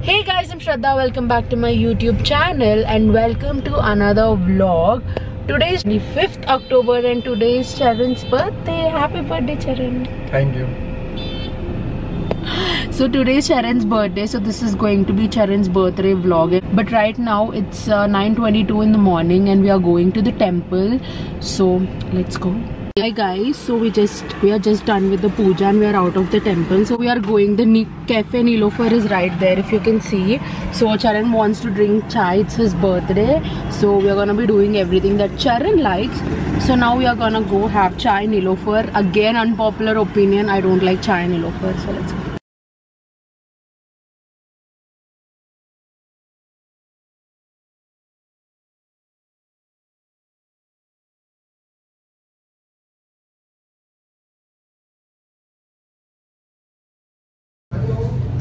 Hey guys, I'm Shraddha. Welcome back to my YouTube channel and welcome to another vlog. Today is the 5th October and today is Charan's birthday. Happy birthday, Charan. Thank you. So today is Charan's birthday, so this is going to be Charan's birthday vlog. But right now it's 9:22 in the morning and we are going to the temple. So let's go. Hi guys, so we are just done with the puja and we are out of the temple. So we are going, the cafe Nilofer is right there if you can see. So Charan wants to drink chai, it's his birthday. So we are gonna be doing everything that Charan likes. So now we are gonna go have chai Nilofer. Again, unpopular opinion, I don't like chai Nilofer. So let's go.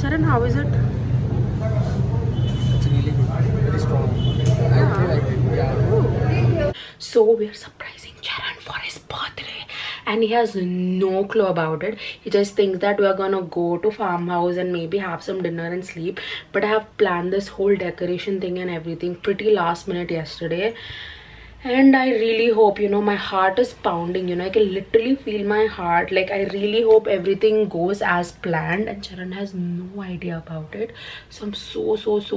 Charan, how is it? It's really good. Very strong. I really like it. Yeah. So we're surprising Charan for his birthday and he has no clue about it. He just thinks that we're gonna go to farmhouse and maybe have some dinner and sleep. But I have planned this whole decoration thing and everything pretty last minute yesterday. And I really hope, my heart is pounding, I can literally feel my heart. Like, I really hope everything goes as planned. And Charan has no idea about it. So I'm so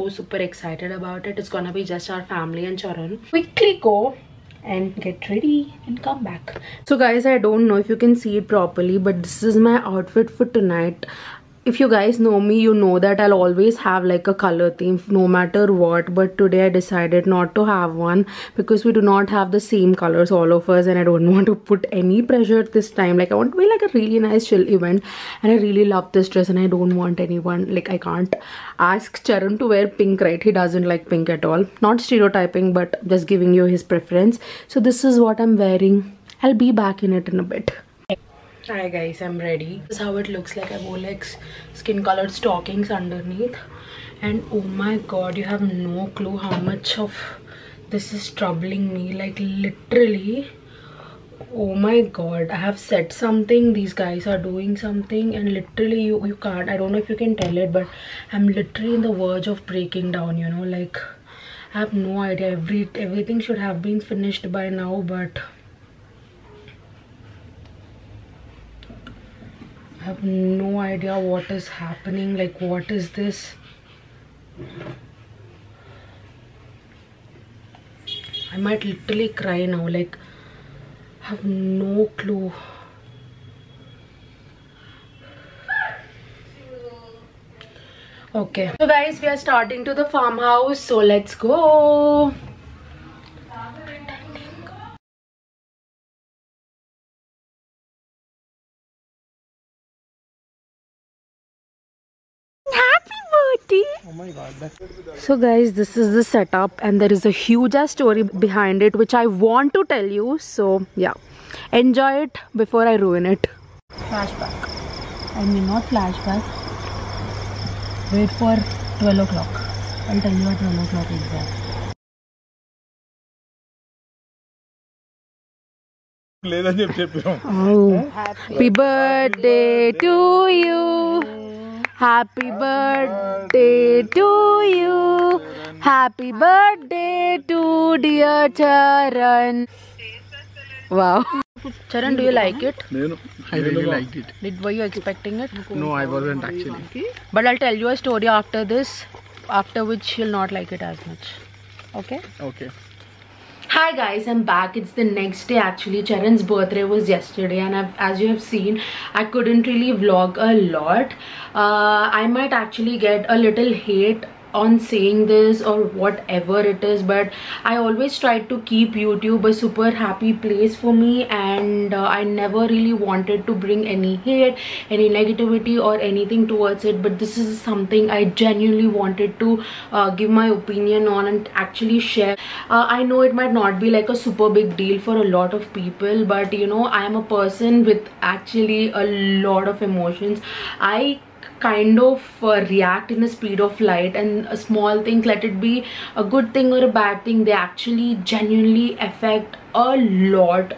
super excited about it. It's gonna be just our family and Charan. Quickly go and get ready and come back. So guys, I don't know if you can see it properly, but this is my outfit for tonight. If you guys know me, you know that I'll always have like a color theme no matter what, but today I decided not to have one because we do not have the same colors, all of us, and I don't want to put any pressure this time. Like, I want to be like a really nice chill event and I really love this dress and I don't want anyone, like, I can't ask Charan to wear pink, right? He doesn't like pink at all. Not stereotyping, but just giving you his preference. So this is what I'm wearing. I'll be back in it in a bit. Hi guys, I'm ready. This is how it looks like. I wore like skin colored stockings underneath, and oh my god, you have no clue how much of this is troubling me. Like, literally, oh my god, I have said something, these guys are doing something, and literally you can't, I don't know if you can tell it, but I'm literally in the verge of breaking down, like, I have no idea. Everything should have been finished by now, but I have no idea what is happening. Like, what is this? I might literally cry now. Like, I have no clue. Okay. So guys, we are starting to the farmhouse. So let's go. Oh my god. So guys, this is the setup and there is a huge ass story behind it which I want to tell you. So yeah, enjoy it before I ruin it. Flashback. I mean, not flashback. Wait for 12 o'clock. I'll tell you at 12 o'clock exactly. Oh, happy birthday to you. Happy birthday to you. Happy birthday to dear Charan. Wow. Charan, do you like it? No, I really liked it. Were you expecting it? No, I wasn't actually. But I'll tell you a story after this, after which you'll not like it as much. Okay? Okay. Hi guys, I'm back. It's the next day actually. Charan's birthday was yesterday and as you have seen, I couldn't really vlog a lot. I might actually get a little hate on saying this or whatever it is, but I always tried to keep YouTube a super happy place for me, and I never really wanted to bring any hate, any negativity or anything towards it. But this is something I genuinely wanted to give my opinion on and actually share. I know it might not be like a super big deal for a lot of people, but I am a person with actually a lot of emotions. I kind of react in the speed of light, and small things, let it be a good thing or a bad thing, they actually genuinely affect a lot.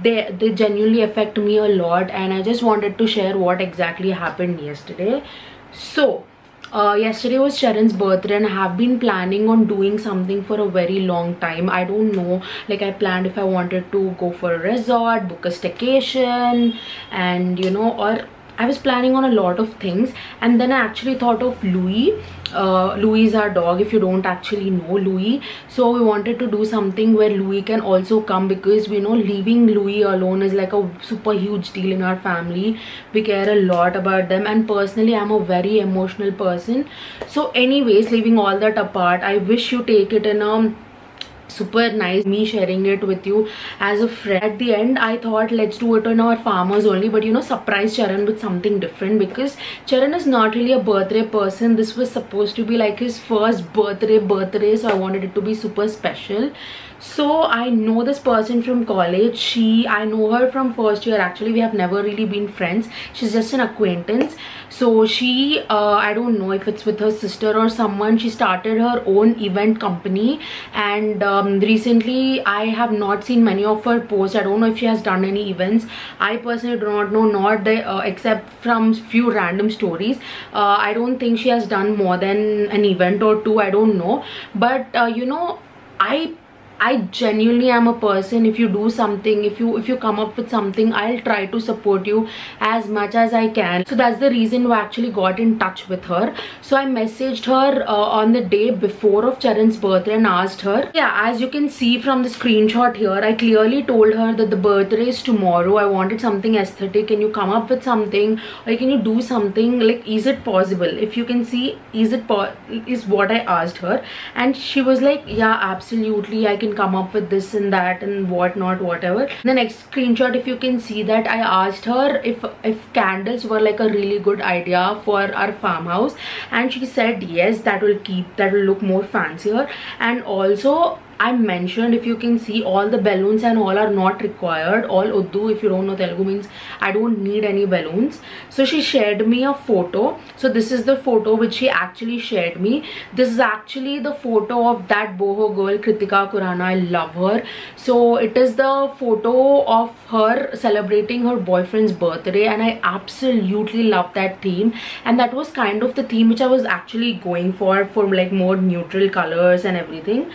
They genuinely affect me a lot, and I just wanted to share what exactly happened yesterday. So Yesterday was Charan's birthday and I have been planning on doing something for a very long time. I don't know, like I planned if I wanted to go for a resort, book a staycation, and you know, or I was planning on a lot of things, and then I actually thought of Louis. Louis is our dog, if you don't actually know Louis. So we wanted to do something where Louis can also come, because we know leaving Louis alone is like a super huge deal in our family. We care a lot about them, and personally I'm a very emotional person. So anyways, leaving all that apart, I wish you take it in a super nice, me sharing it with you as a friend. At the end I thought let's do it on our farmers only, but you know, surprise Charan with something different, because Charan is not really a birthday person. This was supposed to be like his first birthday, so I wanted it to be super special. So I know this person from college. I know her from first year. Actually, we have never really been friends. She's just an acquaintance. So she I don't know if it's with her sister or someone, she started her own event company, and recently I have not seen many of her posts. I don't know if she has done any events. I personally do not know, not except from few random stories. I don't think she has done more than an event or two, I don't know. But you know, I genuinely am a person, if you do something, if you come up with something, I'll try to support you as much as I can. So that's the reason I actually got in touch with her. So I messaged her on the day before of Charan's birthday and asked her. Yeah, as you can see from the screenshot here, I clearly told her that the birthday is tomorrow. I wanted something aesthetic. Can you come up with something, or can you do something, like is it possible? If you can see, is what I asked her, and she was like, yeah, absolutely, I can come up with this and that and whatnot, whatever. The next screenshot, if you can see that, I asked her if candles were like a really good idea for our farmhouse, and she said yes, that will look more fancier. And also I mentioned, if you can see, all the balloons and all are not required. All Urdu, if you don't know Telugu, means I don't need any balloons. So she shared me a photo. So this is the photo which she actually shared me. This is actually the photo of that boho girl, Kritika Khurana. I love her. So it is the photo of her celebrating her boyfriend's birthday, and I absolutely love that theme. And that was kind of the theme which I was actually going for like more neutral colors and everything.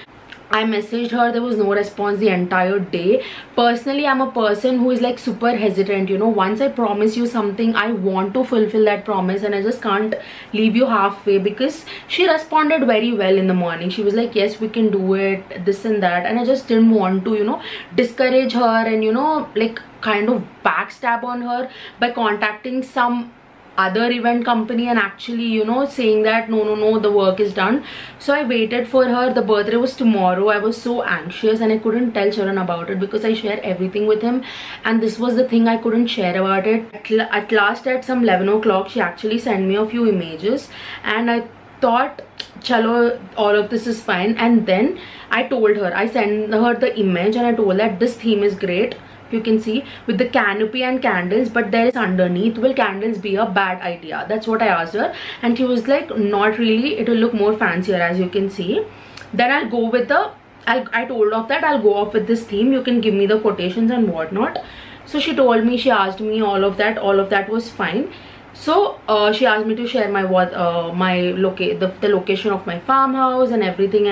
I messaged her, there was no response the entire day. Personally, I'm a person who is like super hesitant, you know. Once I promise you something, I want to fulfill that promise, and I just can't leave you halfway. Because she responded very well in the morning. She was like, yes, we can do it, this and that. And I just didn't want to, you know, discourage her and, you know, like kind of backstab on her by contacting some other event company and actually, you know, saying that no, the work is done. So I waited for her. The birthday was tomorrow. I was so anxious and I couldn't tell Charan about it because I share everything with him, and this was the thing, I couldn't share about it. At last, at some 11 o'clock, she actually sent me a few images, and I thought, chalo, all of this is fine. And then I told her, I sent her the image and I told that this theme is great, you can see, with the canopy and candles, but there is underneath, will candles be a bad idea? That's what I asked her, and she was like, not really, it will look more fancier, as you can see. Then I'll go with the I told off that I'll go off with this theme, you can give me the quotations and whatnot. So she told me, she asked me all of that was fine. So she asked me to share my the location of my farmhouse and everything,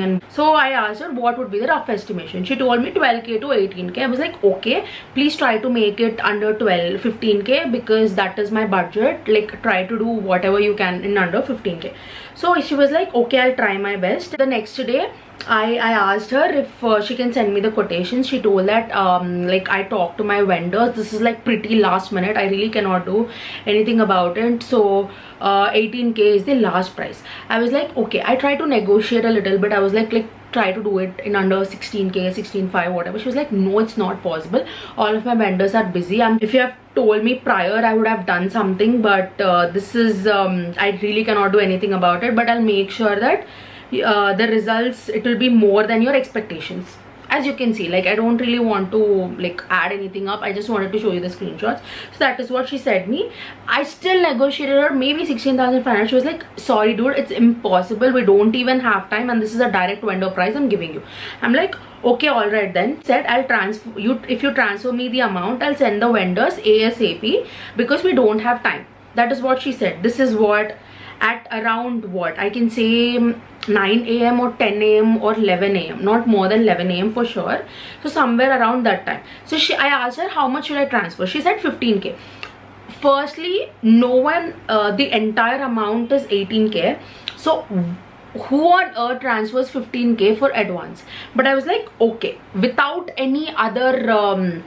and so I asked her what would be the rough estimation. She told me 12k to 18k. I was like, okay, please try to make it under 15k because that is my budget. Like, try to do whatever you can in under 15k. So she was like, okay, I'll try my best. The next day I asked her if she can send me the quotations. She told that like, I talked to my vendors. This is like pretty last minute, I really cannot do anything about it. So 18k is the last price. I was like, okay, I tried to negotiate a little bit. I was like try to do it in under 16k, 16.5, whatever. She was like, no, it's not possible, all of my vendors are busy. If you have told me prior, I would have done something, but this is I really cannot do anything about it. But I'll make sure that the results, it will be more than your expectations. As you can see, like, I don't really want to like add anything up, I just wanted to show you the screenshots. So that is what she said me. I still negotiated her maybe 16,500. She was like, sorry dude, it's impossible, we don't even have time, and this is a direct vendor price I'm giving you. I'm like, okay, all right then. Said, I'll transfer you, if you transfer me the amount, I'll send the vendors ASAP because we don't have time. That is what she said. This is what at around what I can say 9 a.m. or 10 a.m. or 11 a.m. not more than 11 a.m. for sure. So somewhere around that time. So I asked her how much should I transfer. She said 15k. Firstly, no one, the entire amount is 18k. So who on earth transfers 15k for advance? But I was like, okay, without any other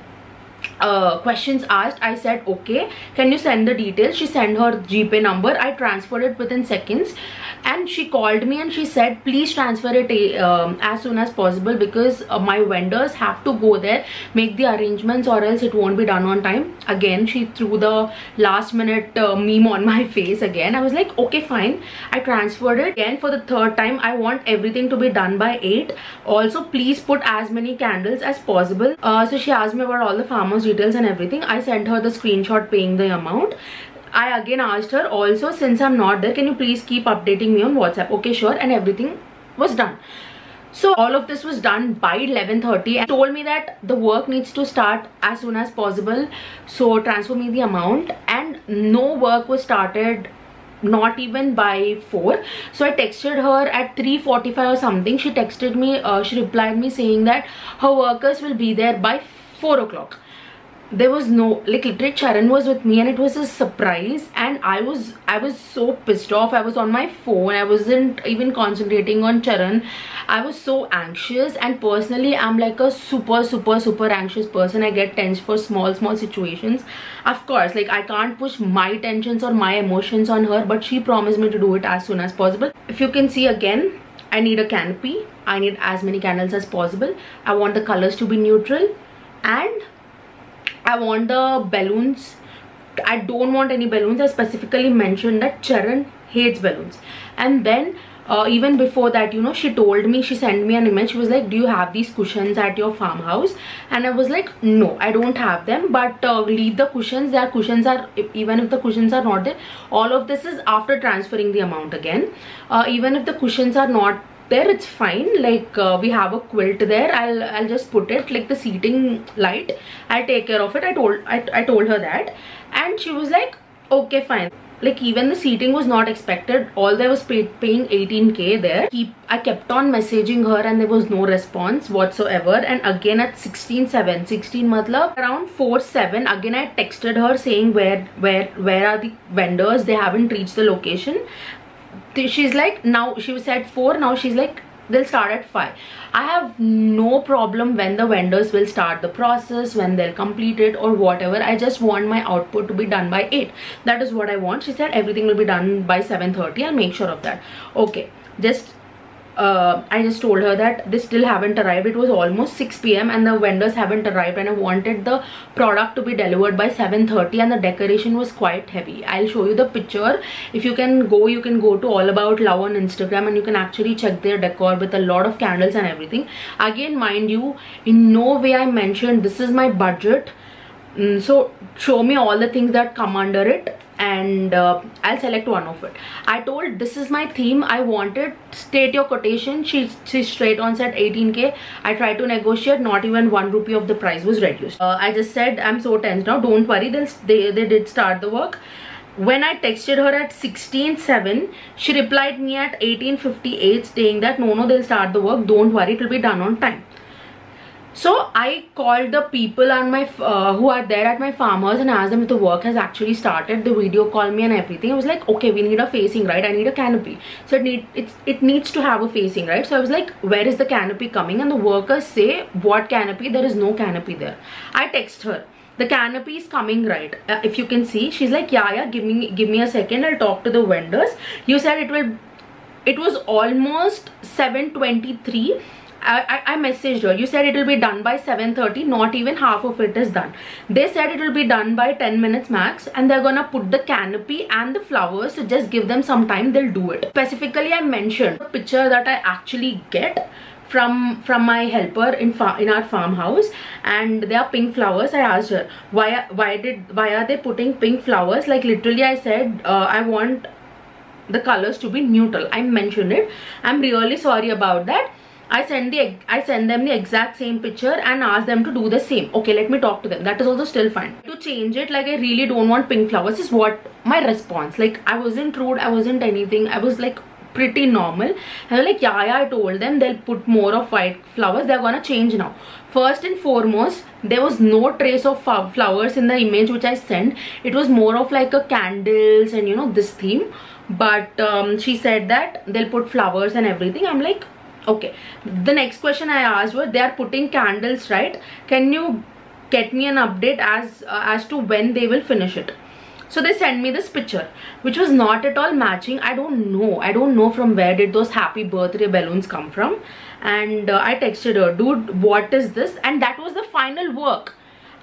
questions asked, I said, okay, can you send the details? She sent her GPay number. I transferred it within seconds, and she called me and she said, please transfer it as soon as possible, because my vendors have to go there, make the arrangements, or else it won't be done on time. Again, she threw the last minute meme on my face again. I was like, okay, fine. I transferred it again for the third time. I want everything to be done by 8. Also, please put as many candles as possible. So she asked me about all the farmers details and everything. I sent her the screenshot paying the amount. I again asked her, also, since I'm not there, can you please keep updating me on WhatsApp? Okay, sure. And everything was done. So all of this was done by 11:30, and told me that the work needs to start as soon as possible, so transfer me the amount. And no work was started, not even by 4. So I texted her at 3:45 or something. She texted me, she replied me saying that her workers will be there by 4 o'clock. There was no, like, literally Charan was with me and it was a surprise, and I was so pissed off. I was on my phone. I wasn't even concentrating on Charan. I was so anxious, and personally I'm like a super anxious person. I get tense for small situations. Of course, like, I can't push my tensions or my emotions on her, but she promised me to do it as soon as possible. If you can see, again, I need a canopy. I need as many candles as possible. I want the colors to be neutral, and I want the balloons. I don't want any balloons. I specifically mentioned that Charan hates balloons. And then even before that, you know, she told me, she sent me an image. She was like, do you have these cushions at your farmhouse? And I was like, no, I don't have them, but leave the cushions. Their cushions are, even if the cushions are not there, all of this is after transferring the amount again. Even if the cushions are not there, it's fine. Like, we have a quilt there. I'll just put it, like the seating light, I'll take care of it. I told her that, and she was like, okay, fine. Like, even the seating was not expected. All I was paying 18k there. I kept on messaging her and there was no response whatsoever. And again at 16 matlab around 4:07, again I texted her saying where are the vendors? They haven't reached the location. She's like, now she said 4, now she's like, they'll start at 5. I have no problem when the vendors will start the process, when they'll complete it or whatever. I just want my output to be done by 8. That is what I want. She said everything will be done by 7:30. I'll make sure of that. Okay, I just told her that they still haven't arrived. It was almost 6 p.m. and the vendors haven't arrived, and I wanted the product to be delivered by 7:30, and the decoration was quite heavy. I'll show you the picture. If you can go to All About Love on Instagram, and you can actually check their decor with a lot of candles and everything. Again, mind you, in no way I mentioned this is my budget. So show me all the things that come under it, and I'll select one of it. I told, this is my theme. I wanted, state your quotation. She straight on said 18k. I tried to negotiate. Not even 1 rupee of the price was reduced. I just said, I'm so tense now. Don't worry. They did start the work. When I texted her at 16:07, she replied me at 18:58 saying that no, they'll start the work. Don't worry, it will be done on time. So I called the people on my who are there at my farmers and asked them if the work has actually started. The video called me and everything. I was like, okay, we need a facing, right? I need a canopy. So it needs to have a facing, right? So I was like, where is the canopy coming? And the workers say, what canopy? There is no canopy there. I text her, the canopy is coming, right? If you can see, she's like, yeah, give me a second. I'll talk to the vendors. You said it was almost 7:23. I messaged her. You said it will be done by 7:30. Not even half of it is done. They said it will be done by 10 minutes max, and they're gonna put the canopy and the flowers, so just give them some time, they'll do it. Specifically, I mentioned the picture that I actually get from my helper in our farmhouse, and they are pink flowers. I asked her, why are they putting pink flowers? Like, literally I said, I want the colors to be neutral. I mentioned it. I'm really sorry about that. I send them the exact same picture and ask them to do the same. Okay, let me talk to them. That is also still fine. To change it, like I really don't want pink flowers is what my response. Like I wasn't rude, I wasn't anything. I was like pretty normal. And like yeah, I told them they'll put more of white flowers. They're gonna change now. First and foremost, there was no trace of flowers in the image which I sent. It was more of like a candles and you know this theme. But she said that they'll put flowers and everything. I'm like, okay. The next question I asked was, they are putting candles, right? Can you get me an update as to when they will finish it? So they sent me this picture, which was not at all matching. I don't know from where did those happy birthday balloons come from. And I texted her, dude, what is this? And that was the final work.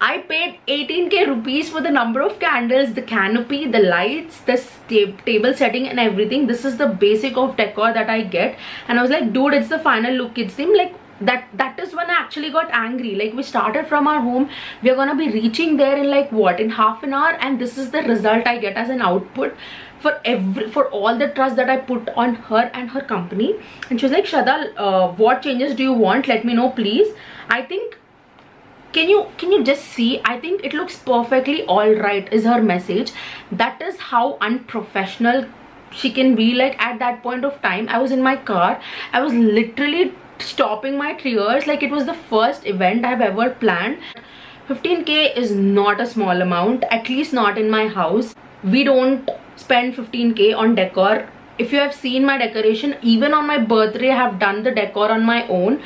I paid 18k rupees for the number of candles, the canopy, the lights, the table setting and everything. This is the basic of decor that I get. And I was like, dude, it's the final look. It seemed like that is when I actually got angry. Like we started from our home, we are gonna be reaching there in like what, in half an hour, and this is the result I get as an output for all the trust that I put on her and her company. And she was like, Shraddha, what changes do you want? Let me know, please. I think, can you just see? I think it looks perfectly alright is her message. That is how unprofessional she can be. Like at that point of time, I was in my car, I was literally stopping my tears. Like it was the first event I've ever planned. 15k is not a small amount, at least not in my house. We don't spend 15k on decor. If you have seen my decoration, even on my birthday I have done the decor on my own.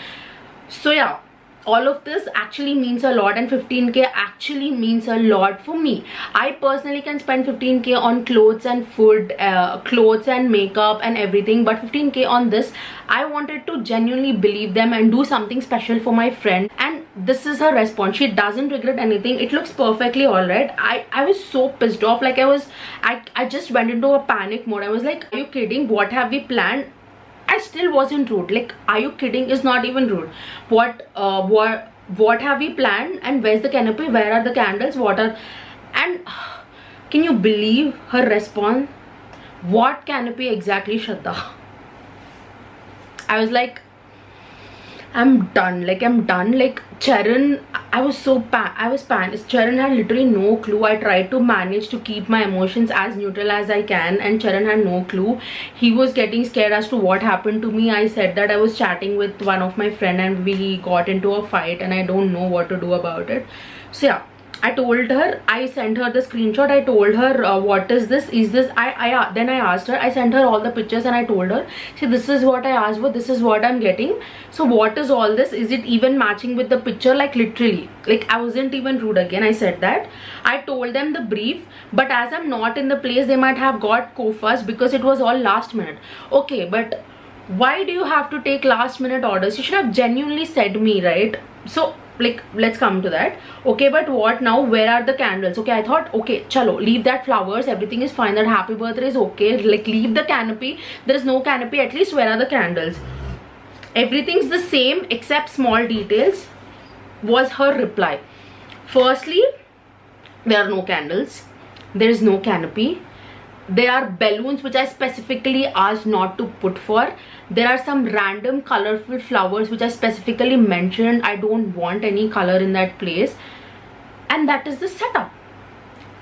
So yeah, all of this actually means a lot, and 15k actually means a lot for me. I personally can spend 15k on clothes and food, clothes and makeup and everything, but 15k on this, I wanted to genuinely believe them and do something special for my friend. And this is her response. She doesn't regret anything. It looks perfectly alright. I was so pissed off. Like I just went into a panic mode. I was like, are you kidding? What have we planned? I still wasn't rude. Like, are you kidding? Is not even rude. What have we planned? And where's the canopy? Where are the candles? What are... And can you believe her response? What canopy exactly, Shraddha? I was like, I'm done. Like I'm done. Like Charan, I was panicked. Charan had literally no clue. I tried to manage to keep my emotions as neutral as I can, and Charan had no clue. He was getting scared as to what happened to me. I said that I was chatting with one of my friend and we got into a fight and I don't know what to do about it. So yeah, I told her, I sent her the screenshot. I told her, what is this? Is this... Then I asked her, I sent her all the pictures and I told her, see, this is what I asked for, this is what I'm getting. So what is all this? Is it even matching with the picture? Like literally, like I wasn't even rude again. I said that. I told them the brief, but as I'm not in the place, they might have got co-fussed because it was all last minute. Okay, but why do you have to take last minute orders? You should have genuinely said me, right? So like, let's come to that. Okay, but what now? Where are the candles? Okay, I thought, okay, chalo, leave that flowers, everything is fine, that happy birthday is okay. Like, leave the canopy. There is no canopy. At least where are the candles? Everything's the same except small details, was her reply. Firstly, there are no candles, there is no canopy, there are balloons which I specifically asked not to put for. There are some random colorful flowers which I specifically mentioned I don't want any color in that place. And that is the setup.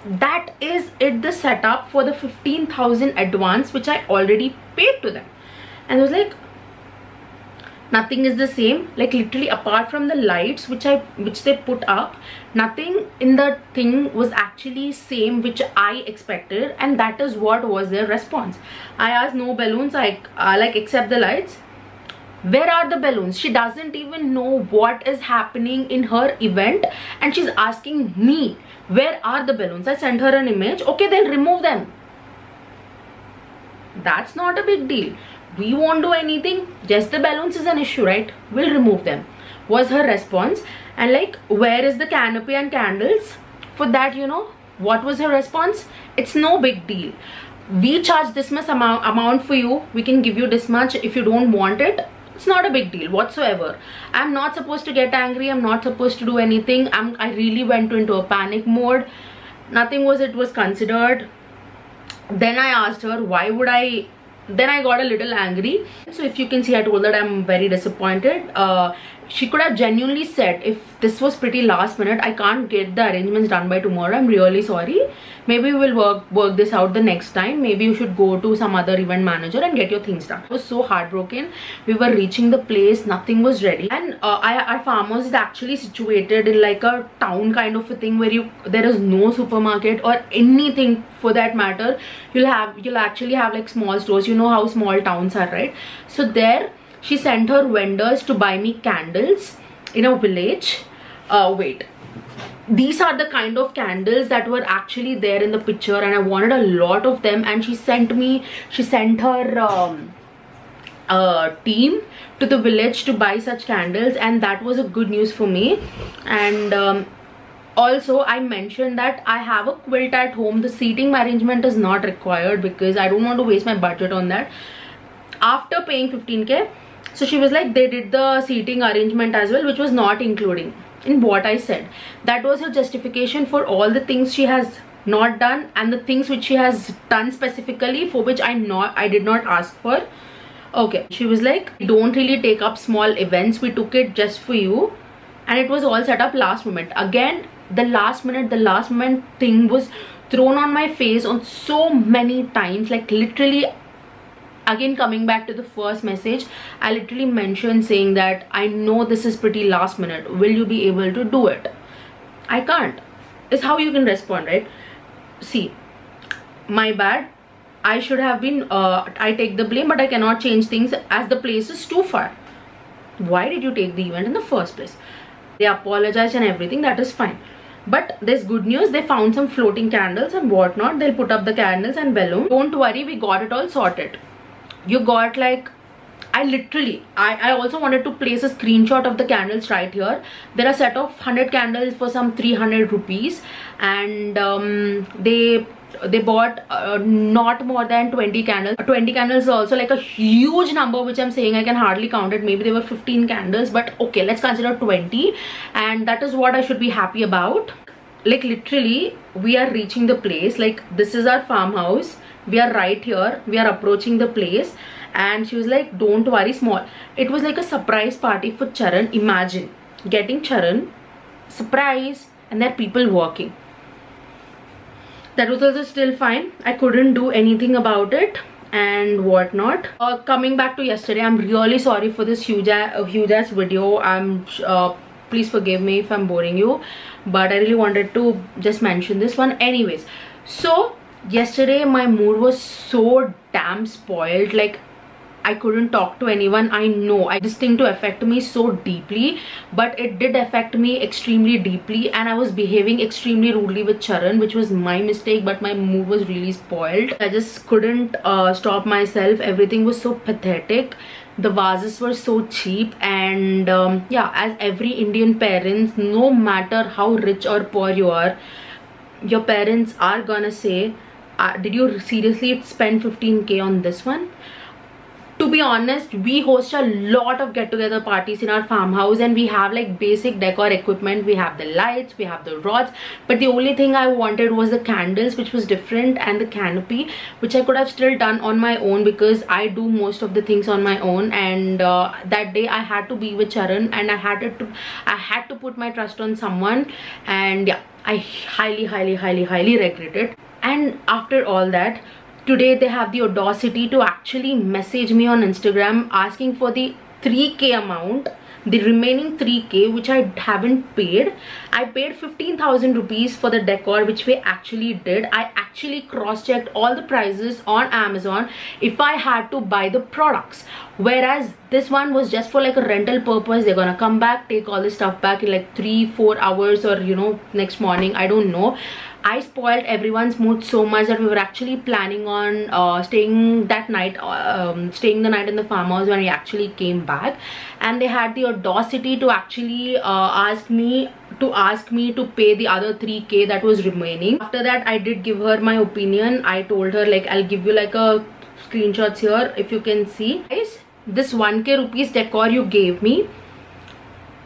That is it, the setup for the 15,000 advance which I already paid to them. And I was like, nothing is the same. Like literally, apart from the lights which they put up, nothing in the thing was actually same which I expected. And that is what was their response. I asked, no balloons, like except the lights. Where are the balloons? She doesn't even know what is happening in her event, and she's asking me, where are the balloons? I sent her an image. Okay, then remove them. That's not a big deal. We won't do anything, just the balloons is an issue, right? We'll remove them, was her response. And like, where is the canopy and candles? For that, you know, what was her response? It's no big deal. We charge this much amount for you. We can give you this much. If you don't want it, it's not a big deal whatsoever. I'm not supposed to get angry. I'm not supposed to do anything. I really went into a panic mode. Nothing was considered. Then I asked her, why would I then I got a little angry. So if you can see, I told that I'm very disappointed. She could have genuinely said, if this was pretty last minute, I can't get the arrangements done by tomorrow, I'm really sorry, maybe we will work this out the next time, maybe you should go to some other event manager and get your things done. I was so heartbroken. We were reaching the place, nothing was ready, and our farmhouse is actually situated in like a town kind of a thing, where there is no supermarket or anything for that matter. You'll actually have like small stores. You know how small towns are, right? So there she sent her vendors to buy me candles in a village. Wait, these are the kind of candles that were actually there in the picture, and I wanted a lot of them, and she sent her team to the village to buy such candles, and that was a good news for me. And also I mentioned that I have a quilt at home. The seating arrangement is not required because I don't want to waste my budget on that. After paying 15k, so she was like, they did the seating arrangement as well, which was not including in what I said. That was her justification for all the things she has not done and the things which she has done specifically, for which I did not ask for. Okay, she was like, don't really take up small events, we took it just for you, and it was all set up last moment. Again, the last moment thing was thrown on my face on so many times, like literally. Again, coming back to the first message, I literally mentioned saying that I know this is pretty last minute, will you be able to do it? I can't, is how you can respond, right? See, my bad, I should have been I take the blame, but I cannot change things as the place is too far. Why did you take the event in the first place? They apologized and everything, that is fine. But there's good news, they found some floating candles and whatnot. They'll put up the candles and balloons. Don't worry, we got it all sorted. You got like, I also wanted to place a screenshot of the candles right here. There are a set of 100 candles for some 300 rupees, and they bought not more than 20 candles. 20 candles is also like a huge number, which I'm saying I can hardly count it. Maybe there were 15 candles, but okay, let's consider 20, and that is what I should be happy about. Like literally, we are reaching the place. Like, this is our farmhouse, we are right here, we are approaching the place, and she was like, don't worry, small. It was like a surprise party for Charan. Imagine getting Charan, surprise, and there are people working. That was also still fine. I couldn't do anything about it and whatnot. Coming back to yesterday, I'm really sorry for this huge ass video. Please forgive me if I'm boring you, but I really wanted to just mention this one. Anyways, so yesterday my mood was so damn spoiled. Like, I couldn't talk to anyone. I know this thing to affect me so deeply, but it did affect me extremely deeply, and I was behaving extremely rudely with Charan, which was my mistake, but my mood was really spoiled. I just couldn't stop myself. Everything was so pathetic. The vases were so cheap, and yeah, as every Indian parents, no matter how rich or poor you are, your parents are gonna say, did you seriously spend 15k on this one? To be honest, we host a lot of get-together parties in our farmhouse, and we have like basic decor equipment. We have the lights, we have the rods, but the only thing I wanted was the candles, which was different, and the canopy, which I could have still done on my own because I do most of the things on my own. And that day I had to be with Charan, and I had to put my trust on someone, and yeah, I highly regret it. And after all that, today they have the audacity to actually message me on Instagram asking for the 3k amount, the remaining 3k, which I haven't paid. I paid 15,000 rupees for the decor, which we actually did. I actually cross-checked all the prices on Amazon if I had to buy the products, whereas this one was just for like a rental purpose. They're gonna come back, take all the stuff back in like 3-4 hours, or you know, next morning, I don't know. I spoiled everyone's mood so much that we were actually planning on staying the night in the farmhouse when we actually came back, and they had the audacity to actually ask me to pay the other 3k that was remaining. After that, I did give her my opinion. I told her, like, I'll give you like a screenshots here if you can see. Guys, this 1k rupees decor you gave me,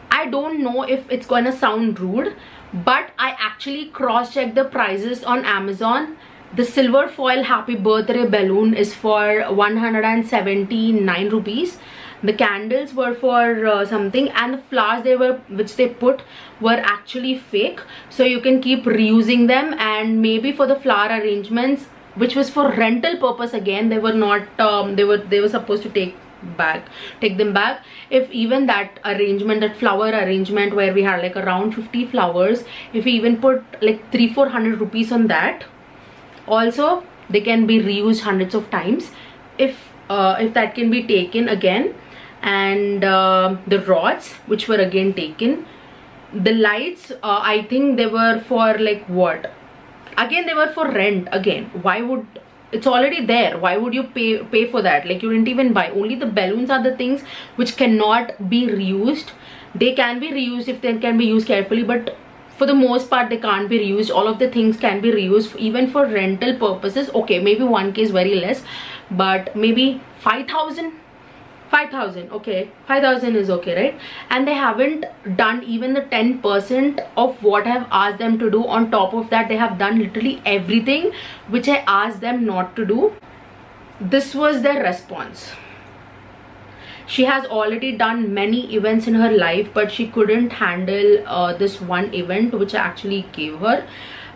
I don't know if it's gonna sound rude, but I actually cross-checked the prices on Amazon. The silver foil happy birthday balloon is for 179 rupees. The candles were for something, and the flowers which they put were actually fake, so you can keep reusing them. And maybe for the flower arrangements, which was for rental purpose, again they were not they were supposed to take them back. If even that arrangement, that flower arrangement where we had like around 50 flowers, if we even put like 300-400 rupees on that, also they can be reused hundreds of times if that can be taken again. And the rods which were again taken, the lights, I think they were for like what, again they were for rent again. Why would, it's already there, why would you pay for that? Like, you didn't even buy. Only the balloons are the things which cannot be reused. They can be reused if they can be used carefully, but for the most part they can't be reused. All of the things can be reused even for rental purposes. Okay, maybe 1K is very less, but maybe 5,000, okay, 5,000 is okay, right? And they haven't done even the 10% of what I have asked them to do. On top of that, they have done literally everything which I asked them not to do. This was their response. She has already done many events in her life, but she couldn't handle this one event which I actually gave her.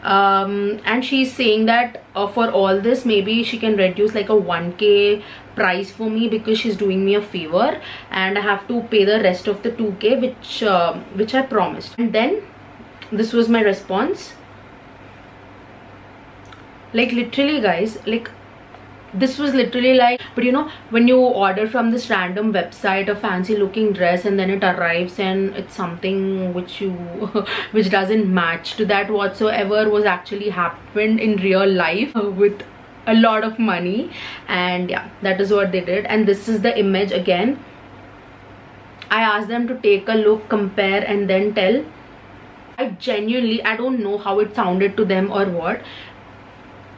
And she's saying that for all this, maybe she can reduce like a 1K price for me, because she's doing me a favor and I have to pay the rest of the 2K which I promised. And then this was my response. Like, literally guys, like, this was literally like, but you know, when you order from this random website a fancy looking dress and then it arrives and it's something which which doesn't match to that whatsoever, was actually happened in real life with a lot of money. And yeah, that is what they did. And this is the image again. I asked them to take a look, compare, and then tell. I don't know how it sounded to them or what.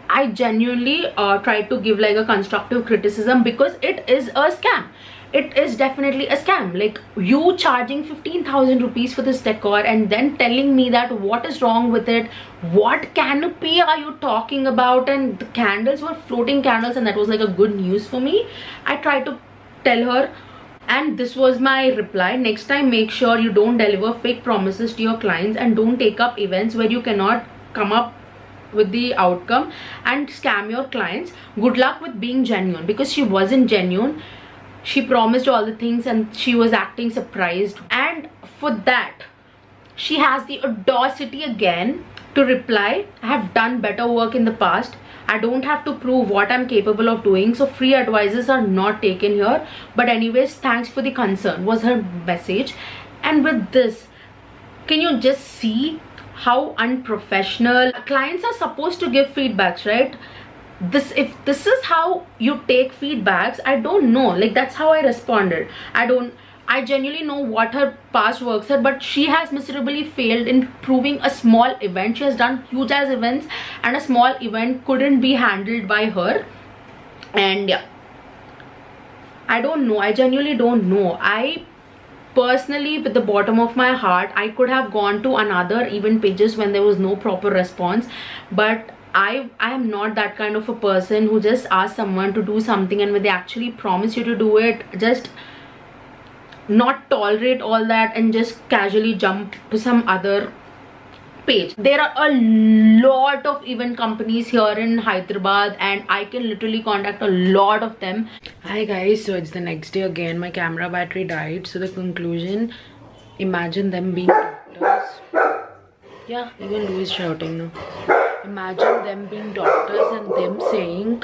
I genuinely tried to give like a constructive criticism, because it is a scam. It is definitely a scam. Like, you charging 15,000 rupees for this decor and then telling me that what is wrong with it, what canopy are you talking about? And the candles were floating candles, and that was like a good news for me. I tried to tell her, and this was my reply: next time make sure you don't deliver fake promises to your clients, and don't take up events where you cannot come up with the outcome and scam your clients. Good luck with being genuine. Because she wasn't genuine. She promised all the things and she was acting surprised, and for that she has the audacity again to reply, I have done better work in the past, I don't have to prove what I'm capable of doing, so free advices are not taken here. But anyways, thanks for the concern, was her message. And with this, can you just see how unprofessional? Clients are supposed to give feedbacks, right? If this is how you take feedbacks, I don't know. Like, that's how I responded. I genuinely know what her past works are, but she has miserably failed in proving a small event. She has done huge ass events, and a small event couldn't be handled by her. And yeah, I don't know. I genuinely don't know. I personally, with the bottom of my heart, I could have gone to another event pages when there was no proper response, but I am not that kind of a person who just asks someone to do something and when they actually promise you to do it, just not tolerate all that and just casually jump to some other page. There are a lot of event companies here in Hyderabad, and I can literally contact a lot of them. Hi guys, so it's the next day again. My camera battery died, so the conclusion, imagine them being doctors. Yeah, even Lou is shouting now. Imagine them being doctors and them saying,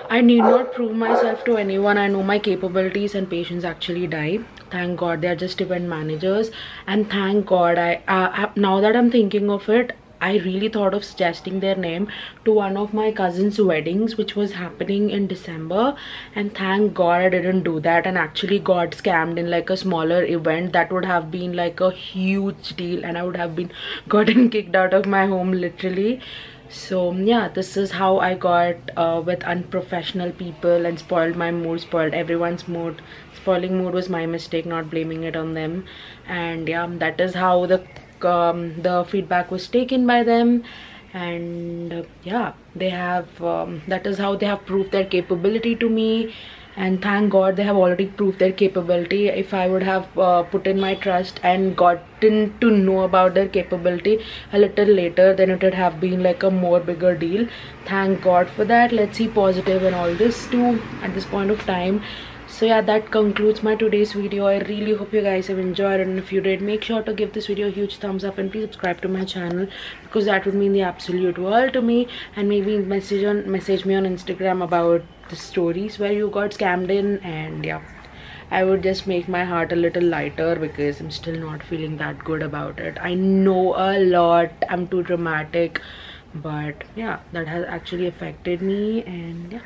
I need not prove myself to anyone, I know my capabilities, and patients actually die. Thank God they are just event managers. And thank God, now that I'm thinking of it, I really thought of suggesting their name to one of my cousin's weddings, which was happening in December. And thank God I didn't do that and actually got scammed in like a smaller event. That would have been like a huge deal, and I would have been gotten kicked out of my home literally. So yeah, this is how I got with unprofessional people and spoiled my mood, spoiled everyone's mood. Spoiling mood was my mistake, not blaming it on them. And yeah, that is how the feedback was taken by them. and yeah, they have that is how they have proved their capability to me. And thank God they have already proved their capability. If I would have put in my trust and gotten to know about their capability a little later, then it would have been like a more bigger deal. Thank God for that. Let's see positive in all this too at this point of time. So yeah, that concludes my today's video. I really hope you guys have enjoyed it, and if you did, make sure to give this video a huge thumbs up and please subscribe to my channel, because that would mean the absolute world to me. And maybe message me on Instagram about the stories where you got scammed in, and yeah, I would just make my heart a little lighter because I'm still not feeling that good about it. I know a lot, I'm too dramatic, but yeah, that has actually affected me. And yeah,